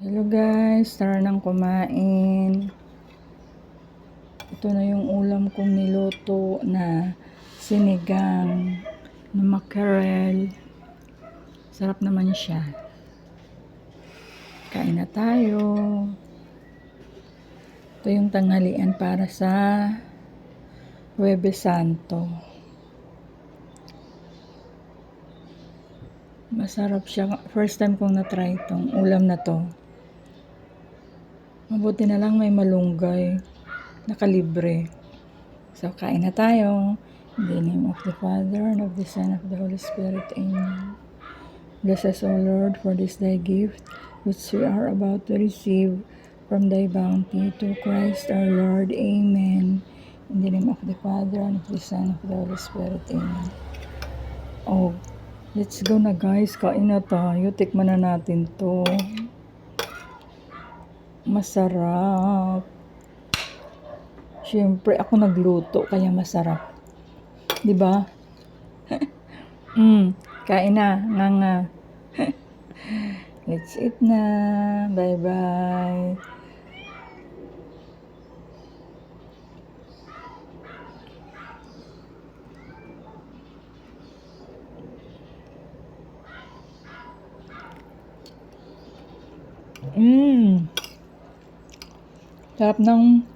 Hello guys, tara nang kumain. Ito na yung ulam kong niluto na sinigang na mackerel. Sarap naman siya. Kain na tayo. Ito yung tanghalian para sa Huwebes Santo. Masarap siya. First time kong na-try itong ulam na to. Mabuti na lang may malunggay. Nakalibre. So, kain na tayo. In the name of the Father, and of the Son, and of the Holy Spirit. Amen. Bless us, O Lord, for this thy gift, which we are about to receive from thy bounty, to Christ our Lord. Amen. In the name of the Father, and of the Son, and of the Holy Spirit. Amen. Oh, let's go na guys. Kain na tayo. Tikman na natin to. Masarap. Siyempre, ako nagluto, kaya masarap. Diba? Kain na. Nga. Let's eat na. Bye-bye. Sarap ng